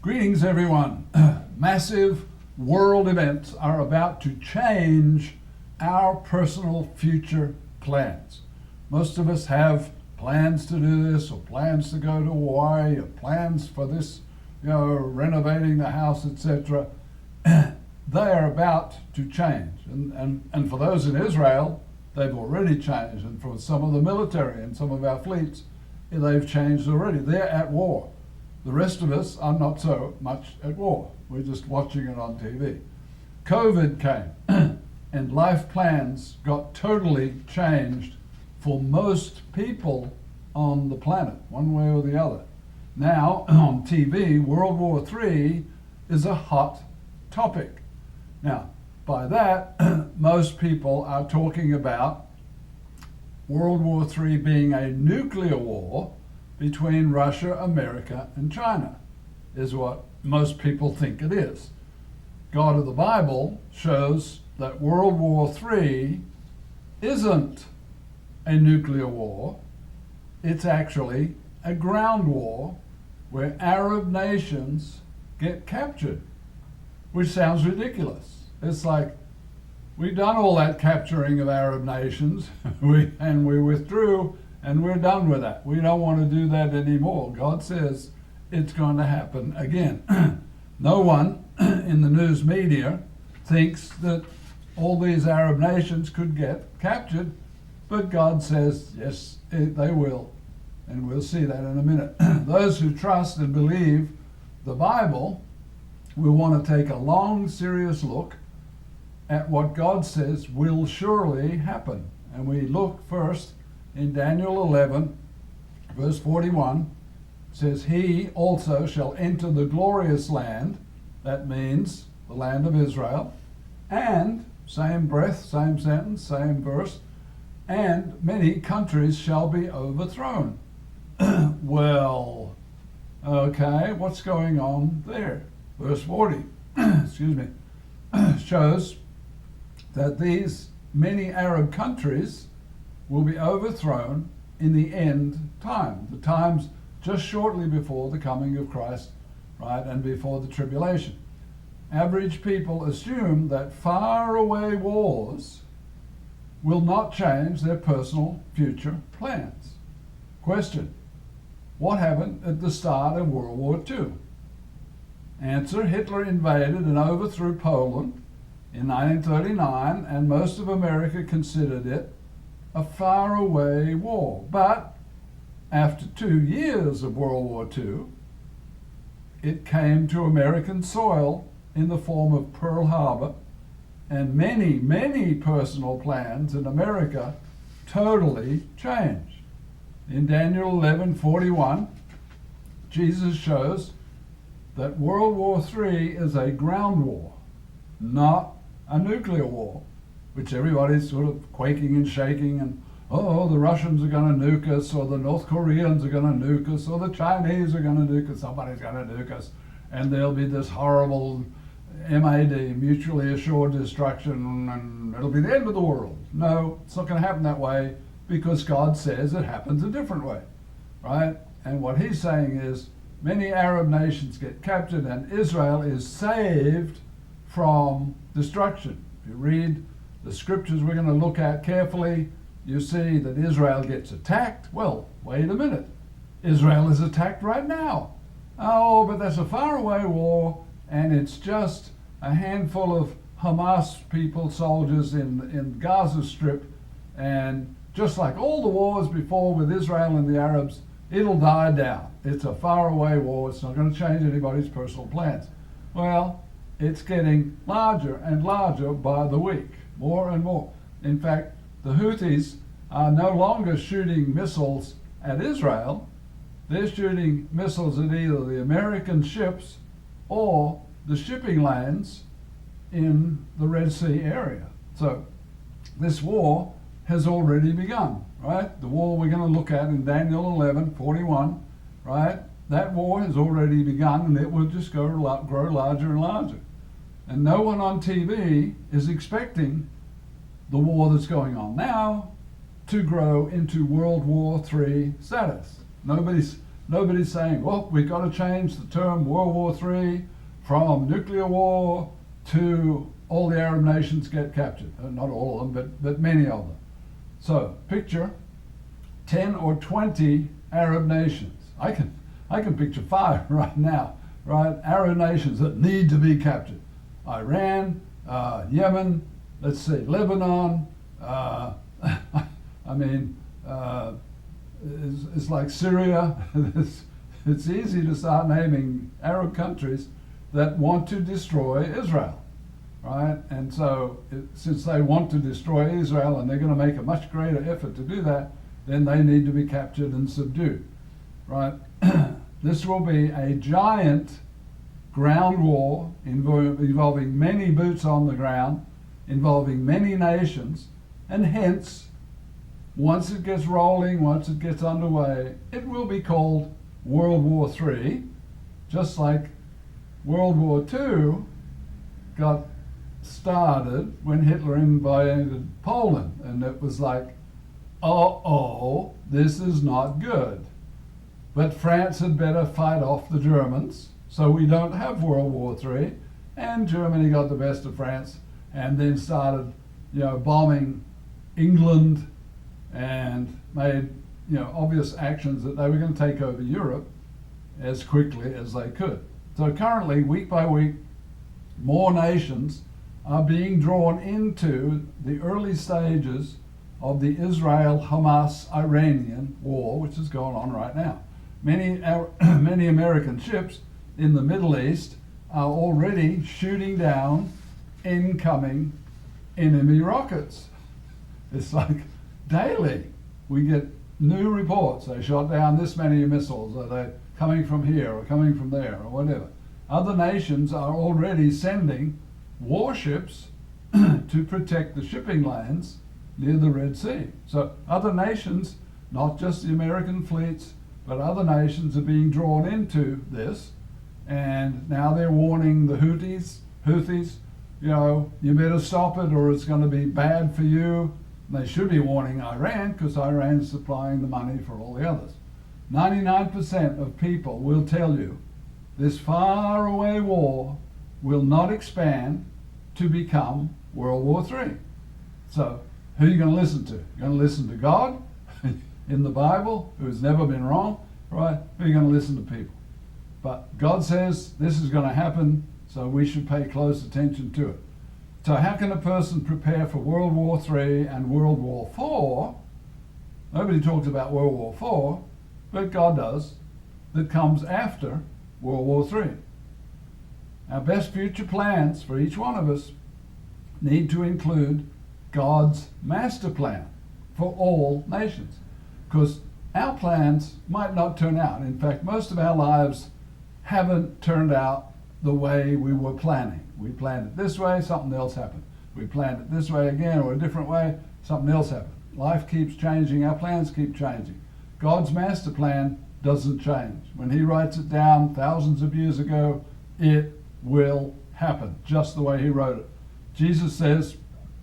Greetings, everyone. Massive world events are about to change our personal future plans. Most of us have plans to do this, or plans to go to Hawaii, or plans for this, renovating the house, etc. They are about to change. And for those in Israel, they've already changed. And for some of the military and some of our fleets, they've changed already. They're at war. The rest of us are not so much at war. We're just watching it on TV. COVID came and life plans got totally changed for most people on the planet, one way or the other. Now, on TV, World War III is a hot topic. Now, by that, most people are talking about World War III being a nuclear war between Russia, America, and China, is what most people think it is. God of the Bible shows that World War III isn't a nuclear war. It's actually a ground war where Arab nations get captured, which sounds ridiculous. It's like, we've done all that capturing of Arab nations, and we withdrew, and we're done with that. We don't want to do that anymore. God says it's going to happen again. No one in the news media thinks that all these Arab nations could get captured, but God says, yes, they will. And we'll see that in a minute. Those who trust and believe the Bible will want to take a long, serious look at what God says will surely happen. And we look first in Daniel 11, verse 41, says, "He also shall enter the glorious land," that means the land of Israel, and, same breath, same sentence, same verse, "and many countries shall be overthrown." Well, okay, what's going on there? Verse 40, excuse me, shows that these many Arab countries will be overthrown in the end time, the times just shortly before the coming of Christ, right, and before the tribulation. Average people assume that faraway wars will not change their personal future plans. Question: what happened at the start of World War II? Answer: Hitler invaded and overthrew Poland in 1939, and most of America considered it a faraway war. But after 2 years of World War II, it came to American soil in the form of Pearl Harbor, and many, many personal plans in America totally changed. In Daniel 11:41, Jesus shows that World War III is a ground war, not a nuclear war, which everybody's sort of quaking and shaking, and the Russians are going to nuke us, or the North Koreans are going to nuke us, or the Chinese are going to nuke us, somebody's going to nuke us, and there'll be this horrible MAD, mutually assured destruction, and it'll be the end of the world. No, it's not going to happen that way, because God says it happens a different way, right? And what he's saying is many Arab nations get captured, and Israel is saved from destruction. If you read the scriptures we're going to look at carefully, you see that Israel gets attacked. Well, wait a minute. Israel is attacked right now. Oh, but that's a faraway war, and it's just a handful of Hamas people, soldiers in Gaza Strip, and just like all the wars before with Israel and the Arabs, it'll die down. It's a faraway war. It's not going to change anybody's personal plans. Well, it's getting larger and larger by the week, more and more. In fact, the Houthis are no longer shooting missiles at Israel. They're shooting missiles at either the American ships or the shipping lanes in the Red Sea area. So this war has already begun, right? The war we're going to look at in Daniel 11:41, right? That war has already begun, and it will just grow larger and larger. And no one on TV is expecting the war that's going on now to grow into World War III status. Nobody's Nobody's saying, well, we've got to change the term World War III from nuclear war to all the Arab nations get captured. Not all of them, but many of them. So picture 10 or 20 Arab nations. I can picture 5 right now, right? Arab nations that need to be captured. Iran, Yemen, let's see, Lebanon, I mean, it's like Syria. It's easy to start naming Arab countries that want to destroy Israel, right? And so since they want to destroy Israel and they're going to make a much greater effort to do that, then they need to be captured and subdued, right? This will be a giant ground war involving many boots on the ground, involving many nations, and hence, once it gets rolling, once it gets underway, it will be called World War III, just like World War II got started when Hitler invaded Poland, and it was like, uh-oh, this is not good. But France had better fight off the Germans, so we don't have World War III, and Germany got the best of France and then started, bombing England and made, obvious actions that they were going to take over Europe as quickly as they could. So currently, week by week, more nations are being drawn into the early stages of the Israel-Hamas-Iranian war, which is going on right now. Many American ships in the Middle East are already shooting down incoming enemy rockets. It's like daily we get new reports. They shot down this many missiles, or they're coming from here or coming from there or whatever. Other nations are already sending warships to protect the shipping lanes near the Red Sea. So other nations, not just the American fleets, but other nations are being drawn into this, and now they're warning the Houthis, you better stop it or it's going to be bad for you. And they should be warning Iran, because Iran's supplying the money for all the others. 99% of people will tell you this faraway war will not expand to become World War III. So who are you going to listen to? You're going to listen to God in the Bible, who's never been wrong, right? Who are you going to listen to people? But God says this is going to happen, so we should pay close attention to it. So how can a person prepare for World War III and World War IV? Nobody talks about World War IV, but God does, that comes after World War III. Our best future plans for each one of us need to include God's master plan for all nations, because our plans might not turn out. In fact, most of our lives haven't turned out the way we were planning. We planned it this way, something else happened. We planned it this way again, or a different way, something else happened. Life keeps changing, our plans keep changing. God's master plan doesn't change. When he writes it down thousands of years ago, it will happen just the way he wrote it. Jesus says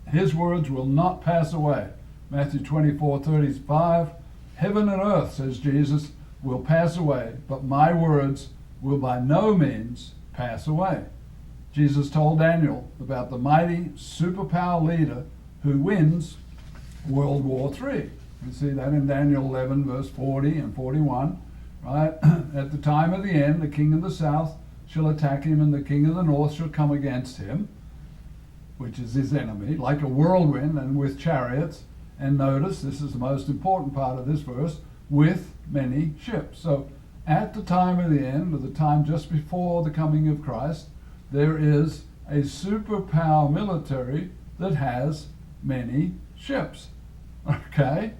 his words will not pass away. Matthew 24:35, heaven and earth, says Jesus, will pass away, but my words will by no means pass away. Jesus told Daniel about the mighty superpower leader who wins World War III. You see that in Daniel 11, verse 40 and 41, right? At the time of the end, the king of the south shall attack him, and the king of the north shall come against him, which is his enemy, like a whirlwind and with chariots. And notice, this is the most important part of this verse, with many ships. So at the time of the end, or the time just before the coming of Christ, there is a superpower military that has many ships. Okay?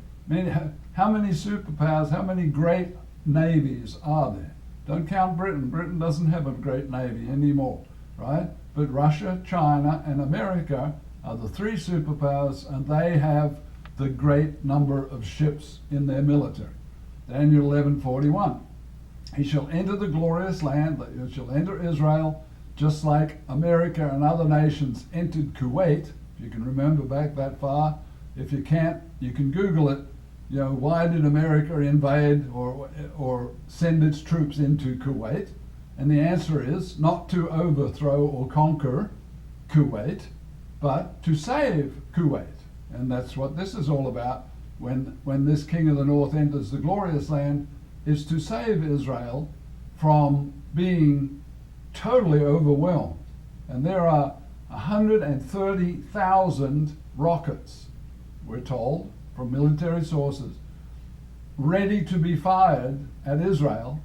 How many superpowers, how many great navies are there? Don't count Britain. Britain doesn't have a great navy anymore, right? But Russia, China, and America are the three superpowers, and they have the great number of ships in their military. Daniel 11:41. He shall enter the glorious land, he shall enter Israel, just like America and other nations entered Kuwait. If you can remember back that far. If you can't, you can Google it. why did America invade or send its troops into Kuwait? And the answer is not to overthrow or conquer Kuwait, but to save Kuwait. And that's what this is all about. When this king of the north enters the glorious land, is to save Israel from being totally overwhelmed. And there are 130,000 rockets, we're told, from military sources, ready to be fired at Israel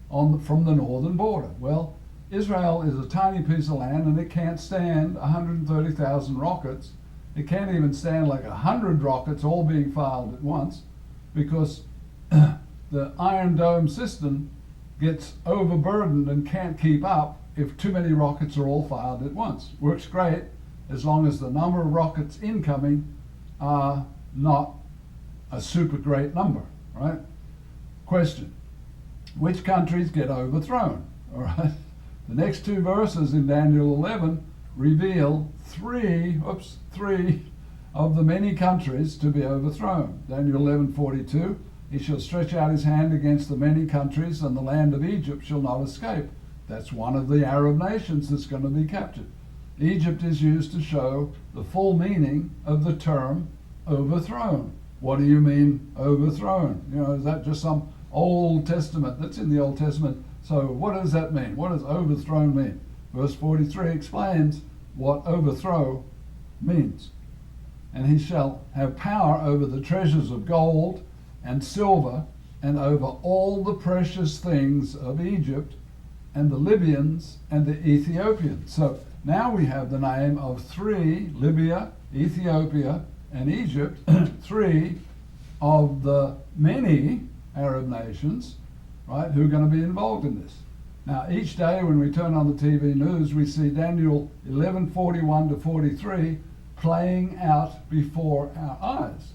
from the northern border. Well, Israel is a tiny piece of land and it can't stand 130,000 rockets. It can't even stand like 100 rockets all being fired at once, because the Iron Dome system gets overburdened and can't keep up if too many rockets are all fired at once. Works great as long as the number of rockets incoming are not a super great number, right? Question: which countries get overthrown? All right. The next two verses in Daniel 11 reveal three of the many countries to be overthrown. Daniel 11:42, he shall stretch out his hand against the many countries, and the land of Egypt shall not escape. That's one of the Arab nations that's going to be captured. Egypt is used to show the full meaning of the term overthrown. What do you mean overthrown? Is that just some Old Testament? That's in the Old Testament. So what does that mean? What does overthrown mean? Verse 43 explains what overthrow means. And he shall have power over the treasures of gold and silver, and over all the precious things of Egypt, and the Libyans and the Ethiopians. So now we have the name of three, Libya, Ethiopia, and Egypt, three of the many Arab nations, right, who are going to be involved in this. Now, each day when we turn on the TV news, we see Daniel 11:41 to 43 playing out before our eyes.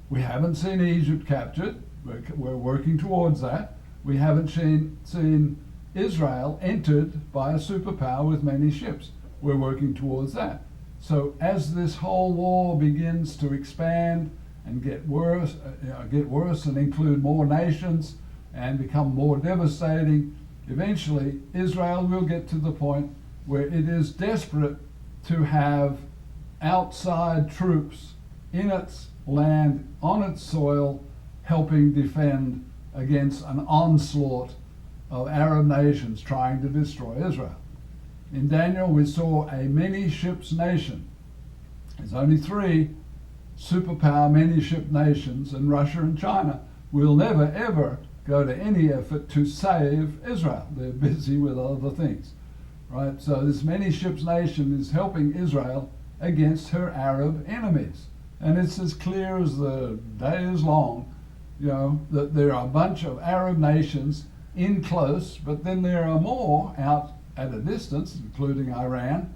We haven't seen Egypt captured. We're working towards that. We haven't seen Israel entered by a superpower with many ships. We're working towards that. So as this whole war begins to expand and get worse and include more nations and become more devastating, eventually Israel will get to the point where it is desperate to have outside troops in its land, on its soil, helping defend against an onslaught of Arab nations trying to destroy Israel. In Daniel, we saw a many ships nation. There's only three superpower many ship nations, and Russia and China will never ever go to any effort to save Israel. They're busy with other things, right? So this many ships nation is helping Israel against her Arab enemies. And it's as clear as the day is long, that there are a bunch of Arab nations in close, but then there are more out at a distance, including Iran,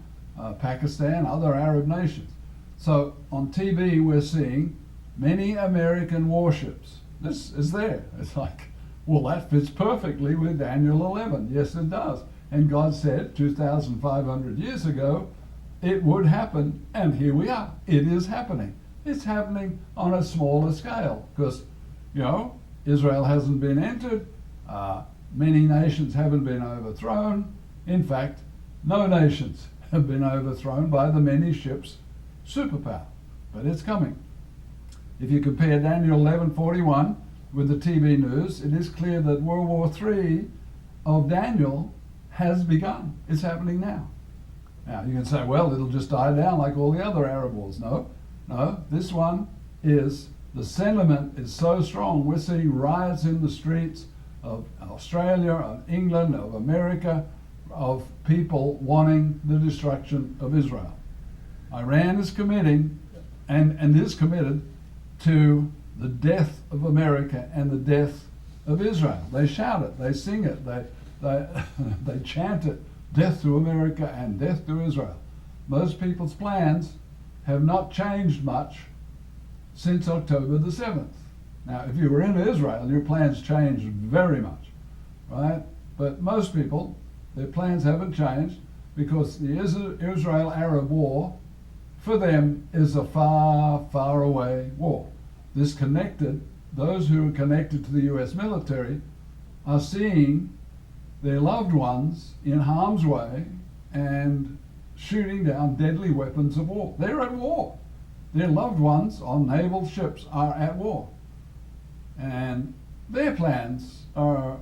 Pakistan, other Arab nations. So on TV we're seeing many American warships. This is there. It's like, well, that fits perfectly with Daniel 11. Yes, it does. And God said 2,500 years ago it would happen, and here we are. It is happening. It's happening on a smaller scale because, Israel hasn't been entered. Many nations haven't been overthrown. In fact, no nations have been overthrown by the many ships superpower. But it's coming. If you compare Daniel 11:41 with the TV news, it is clear that World War III of Daniel has begun. It's happening now. Now, you can say, well, it'll just die down like all the other Arab wars. No, this one is, the sentiment is so strong. We're seeing riots in the streets of Australia, of England, of America, of people wanting the destruction of Israel. Iran is committing and is committed to the death of America and the death of Israel. They shout it, they sing it, they chant it, death to America and death to Israel. Most people's plans have not changed much since October the 7th. Now, if you were in Israel, your plans changed very much, right? But most people, their plans haven't changed because the Israel-Arab war, for them, is a far, far away war. Disconnected those who are connected to the US military are seeing their loved ones in harm's way and shooting down deadly weapons of war. They're at war. Their loved ones on naval ships are at war. And their plans are,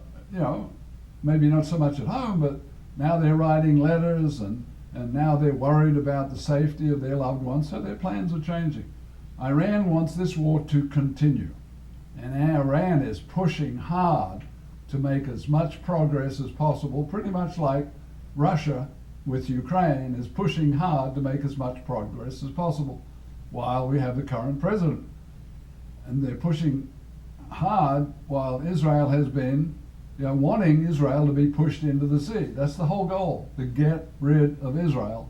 maybe not so much at home, but now they're writing letters and now they're worried about the safety of their loved ones, so their plans are changing. Iran wants this war to continue, and Iran is pushing hard to make as much progress as possible, pretty much like Russia with Ukraine is pushing hard to make as much progress as possible while we have the current president. And they're pushing hard while Israel has been wanting Israel to be pushed into the sea. That's the whole goal, to get rid of Israel.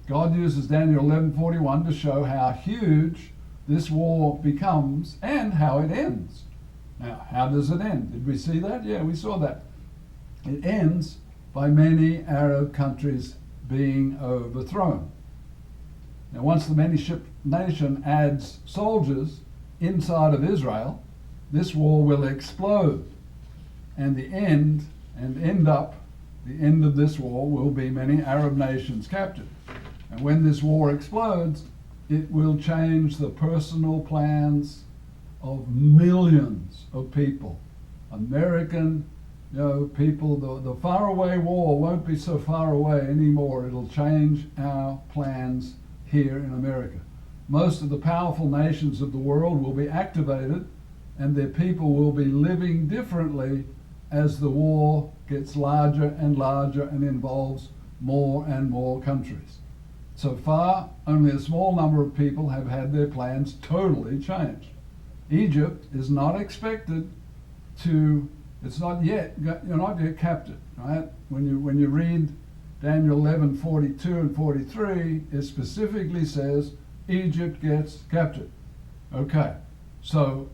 God uses Daniel 11:41 to show how huge this war becomes and how it ends. Now, how does it end? Did we see that? Yeah, we saw that. It ends by many Arab countries being overthrown. Now, once the many-ship nation adds soldiers inside of Israel, this war will explode. And the end of this war will be many Arab nations captured. And when this war explodes, it will change the personal plans of millions of people. American people, the faraway war won't be so far away anymore. It'll change our plans here in America. Most of the powerful nations of the world will be activated, and their people will be living differently as the war gets larger and larger and involves more and more countries. So far, only a small number of people have had their plans totally changed. Egypt is not expected to, you're not yet captured, right? When you read Daniel 11:42 and 43, it specifically says Egypt gets captured. Okay, so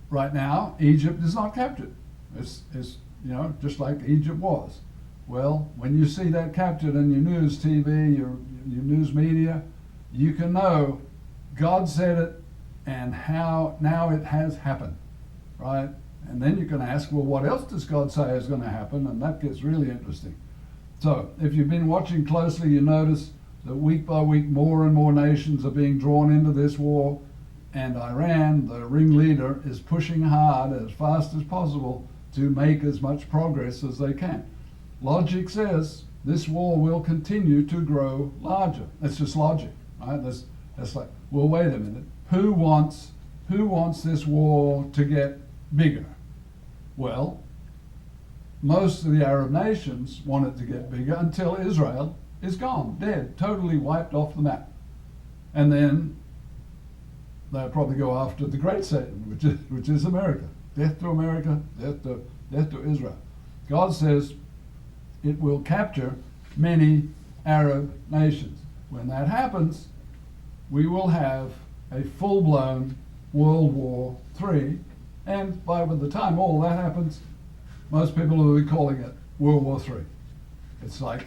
right now, Egypt is not captured. It's just like Egypt was. Well, when you see that captured in your news TV, your news media, you can know God said it and how now it has happened, right? And then you can ask, well, what else does God say is going to happen? And that gets really interesting. So if you've been watching closely, you notice that week by week more and more nations are being drawn into this war, and Iran, the ringleader, is pushing hard as fast as possible to make as much progress as they can. Logic says this war will continue to grow larger. That's just logic, right? That's like, well, wait a minute. Who wants this war to get bigger? Well, most of the Arab nations want it to get bigger until Israel is gone, dead, totally wiped off the map. And then they'll probably go after the great Satan, which is America. Death to America, death to Israel. God says it will capture many Arab nations. When that happens, we will have a full-blown World War III, and by the time all that happens, most people will be calling it World War III. It's like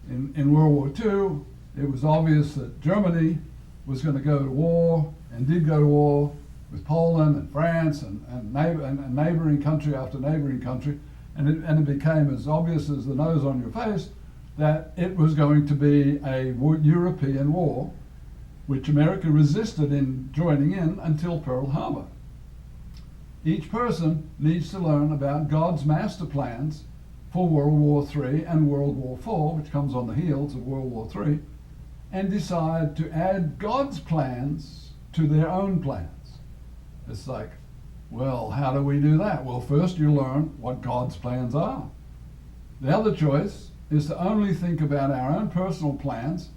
in World War II, it was obvious that Germany was going to go to war and did go to war with Poland and France and neighboring country after neighboring country, and it became as obvious as the nose on your face that it was going to be a European war, which America resisted in joining in until Pearl Harbor. Each person needs to learn about God's master plans for World War III and World War IV, which comes on the heels of World War III, and decide to add God's plans to their own plans. It's like, well, how do we do that? Well, first you learn what God's plans are. The other choice is to only think about our own personal plans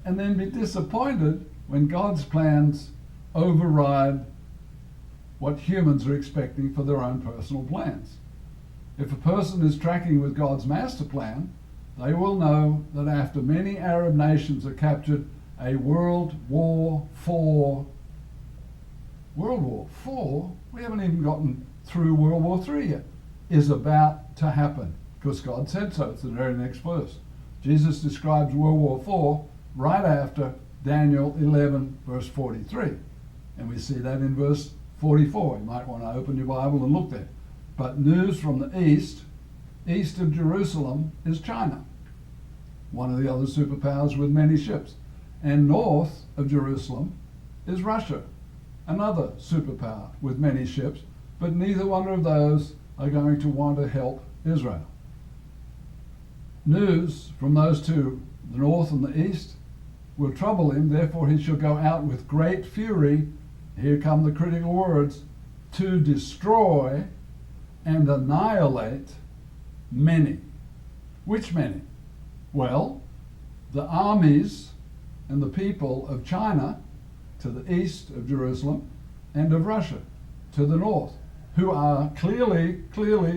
and then be disappointed when God's plans override what humans are expecting for their own personal plans. If a person is tracking with God's master plan, they will know that after many Arab nations are captured, a World War IV, we haven't even gotten through World War III yet, is about to happen, because God said so. It's the very next verse. Jesus describes World War IV right after Daniel 11, verse 43. And we see that in verse 44. You might want to open your Bible and look there. But news from the east of Jerusalem is China, one of the other superpowers with many ships. And north of Jerusalem is Russia, another superpower with many ships, but neither one of those are going to want to help Israel. News from those two, the north and the east, will trouble him, therefore he shall go out with great fury, here come the critical words, to destroy and annihilate many. Which many? Well, the armies and the people of China to the east of Jerusalem and of Russia to the north, who are clearly,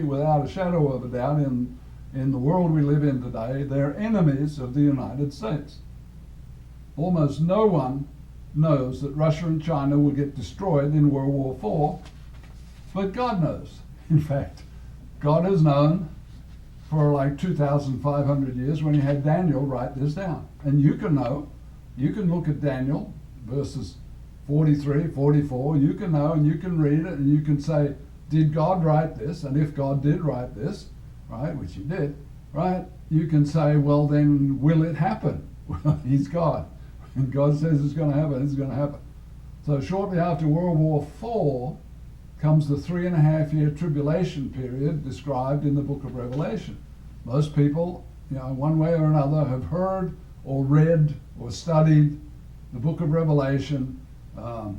without a shadow of a doubt, in the world we live in today, they're enemies of the United States. Almost no one knows that Russia and China will get destroyed in World War IV, but God knows. In fact, God has known for like 2,500 years when he had Daniel write this down. And you can know, you can look at Daniel, verses 43, 44, you can know and you can read it and you can say, did God write this? And if God did write this, right, which he did, right, you can say, well then, will it happen? Well, he's God. And God says it's going to happen, it's going to happen. So shortly after World War IV comes the 3.5-year tribulation period described in the book of Revelation. Most people, one way or another, have heard or read or studied the book of Revelation, the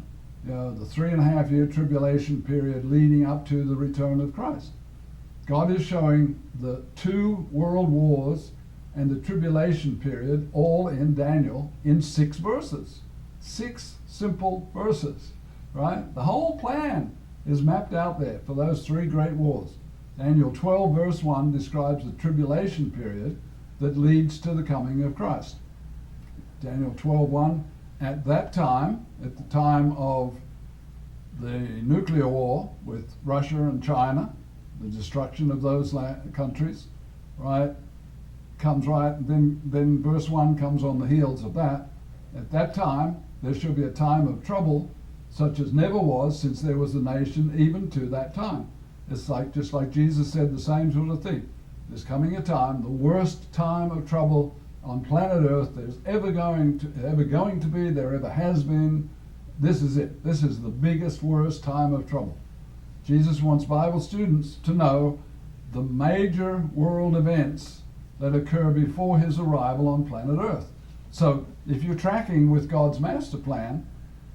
3.5-year tribulation period leading up to the return of Christ. God is showing the 2 world wars and the tribulation period all in Daniel in 6 verses. 6 simple verses, right? The whole plan is mapped out there for those 3 great wars. Daniel 12 verse 1 describes the tribulation period that leads to the coming of Christ. Daniel 12:1, at that time, at the time of the nuclear war with Russia and China, the destruction of those countries, right, comes right, then verse 1 comes on the heels of that. At that time, there shall be a time of trouble, such as never was since there was a nation even to that time. It's like, just like Jesus said the same sort of thing. There's coming a time, the worst time of trouble on planet Earth there's ever going to be, there ever has been. This is it. This is the biggest, worst time of trouble. Jesus wants Bible students to know the major world events that occur before his arrival on planet Earth. So if you're tracking with God's master plan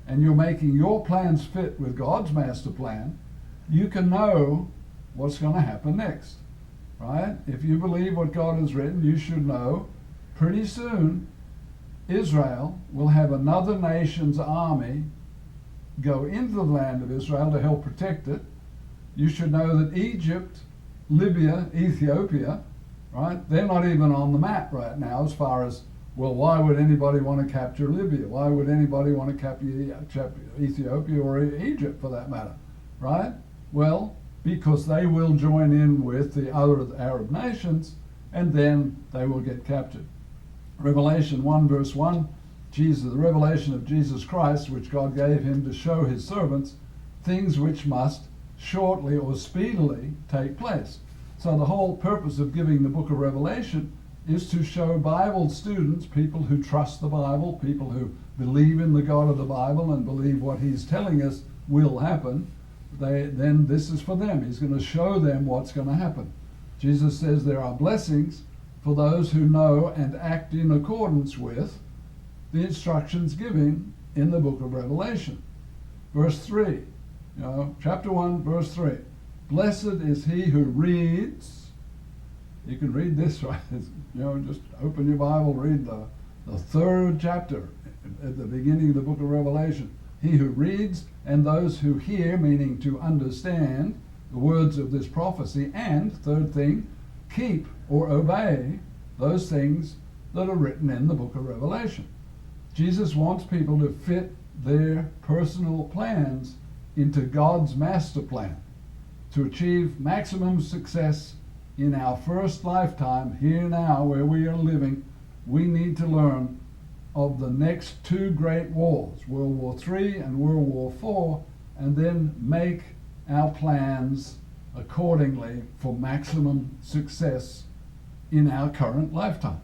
and you're making your plans fit with God's master plan, you can know what's going to happen next, right? If you believe what God has written, you should know pretty soon Israel will have another nation's army go into the land of Israel to help protect it. You should know that Egypt, Libya, Ethiopia, right? They're not even on the map right now as far as, well, why would anybody want to capture Libya? Why would anybody want to capture Ethiopia or Egypt for that matter, right? Well, because they will join in with the other Arab nations and then they will get captured. Revelation 1 verse 1, the revelation of Jesus Christ, which God gave him to show his servants things which must shortly or speedily take place. So the whole purpose of giving the book of Revelation is to show Bible students, people who trust the Bible, people who believe in the God of the Bible and believe what he's telling us will happen, then this is for them. He's going to show them what's going to happen. Jesus says there are blessings for those who know and act in accordance with the instructions given in the book of Revelation. Verse 3, chapter 1, verse 3. Blessed is he who reads. You can read this, right? Just open your Bible, read the 3rd chapter at the beginning of the book of Revelation. He who reads and those who hear, meaning to understand the words of this prophecy, and, 3rd thing, keep or obey those things that are written in the book of Revelation. Jesus wants people to fit their personal plans into God's master plan to achieve maximum success in our first lifetime here now where we are living. We need to learn of the next 2 great wars, World War III and World War IV, and then make our plans accordingly for maximum success in our current lifetime.